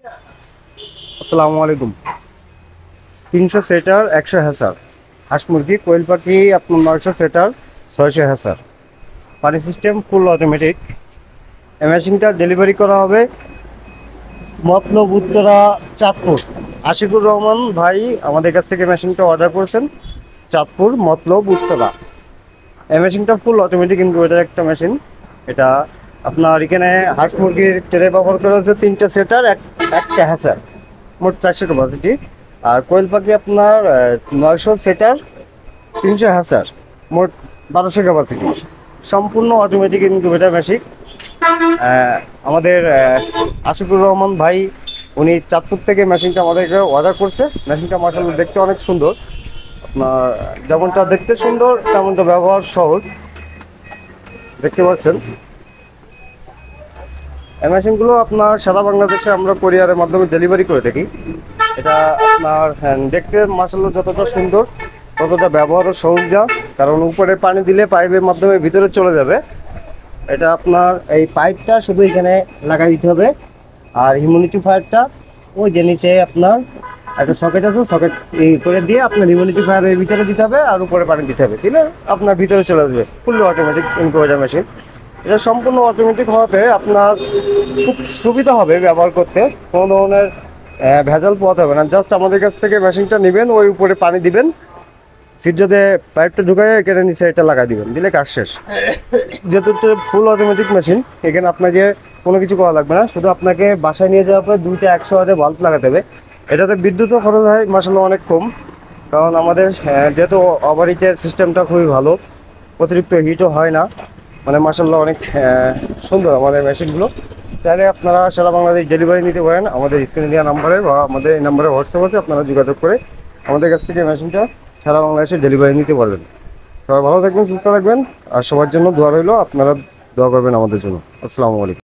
আসসালামু আলাইকুম। 300 সেটার 100 হ্যাসার হাঁস মুরগি, কোয়েল পাখি আপনার 900 সেটার 600 হ্যাসার। পানি সিস্টেম ফুল অটোমেটিক। এই মেশিনটা ডেলিভারি করা হবে মতলব উত্তরা, চাঁদপুর। আশিকুর রহমান ভাই আমাদের কাছ থেকে মেশিনটা অর্ডার করেছেন, চাঁদপুর মতলব উত্তরা। এই মেশিনটা ফুল অটোমেটিক ইনকিউবেটর একটা মেশিন। এটা আপনার এখানে হাঁস মুরগির ট্রে ব্যবহার করা হচ্ছে 3টা সেটার, একটা হ্যাসার, মোট 400 ক্যাপাসিটি। আর কোয়েল পাখি আপনার 900 সেটার 300 হ্যাসার, মোট 1200 ক্যাপাসিটি। সম্পূর্ণ অটোমেটিক ইনকিউবেটর মেশিন। আমাদের আশিকুর রহমান ভাই উনি চাঁদপুর থেকে মেশিনটা আমাদেরকে অর্ডার করছে। মেশিনটা মাশাআল্লাহ দেখতে অনেক সুন্দর। আপনার যেমনটা দেখতে সুন্দর তেমনটা ব্যবহার সহজ, দেখতে পাচ্ছেন। এই মেশিনগুলো আপনার সারা বাংলাদেশে আমরা কোরিয়ারের মাধ্যমে ডেলিভারি করে থাকি। এটা আপনার দেখতে মাশাআল্লাহ যতটা সুন্দর ততটা ব্যবহারও সহজ, কারণ উপরে পানি দিলে পাইপের মাধ্যমে ভিতরে চলে যাবে। এটা আপনার এই পাইপটা শুধু এখানে লাগাই দিতে হবে, আর হিউমিডিফায়ারটা ওই যে নিচে আপনার একটা সকেট আছে, সকেট এই করে দিয়ে আপনার হিউমিডিফায়ারের ভিতরে দিতে হবে আর উপরে পানি দিতে হবে, দিলে আপনার ভিতরে চলে আসবে। Fully automatic incubator machine. এটা সম্পূর্ণ অটোমেটিক হওয়াতে আপনার খুব সুবিধা হবে ব্যবহার করতে। কোনো ধরনের ভেজাল পোহাতে হবে না। জাস্ট আমাদের কাছ থেকে মেশিনটা নেবেন, ওই উপরে পানি দিবেন, সিটটাতে পাইপটা ঢুকায় এখানে নিচে এটা লাগাই দিবেন, দিলে কাজ শেষ। যেহেতু ফুল অটোমেটিক মেশিন, এখানে আপনাকে কোনো কিছু করা লাগবে না। শুধু আপনাকে বাসায় নিয়ে যাওয়ার পর 2টা 100 ওয়াটের বাল্ব লাগাতে হবে। এটাতে বিদ্যুৎও খরচ হয় মাসাল্লাহ অনেক কম, কারণ আমাদের যেহেতু ওভারহিটের সিস্টেমটা খুবই ভালো, অতিরিক্ত হিটও হয় না। মানে মাসাল্লাহ অনেক সুন্দর আমাদের মেশিনগুলো। চাইলে আপনারা সারা বাংলাদেশ ডেলিভারি নিতে পারেন। আমাদের স্ক্রিনে দেওয়া নাম্বারে বা আমাদের এই নাম্বারে হোয়াটসঅ্যাপ আছে, আপনারা যোগাযোগ করে আমাদের কাছ থেকে মেশিনটা সারা বাংলাদেশে ডেলিভারি নিতে পারবেন। সবাই ভালো থাকবেন, সুস্থ থাকবেন, আর সবার জন্য দোয়া রইল। আপনারা দোয়া করবেন আমাদের জন্য। আসসালামু আলাইকুম।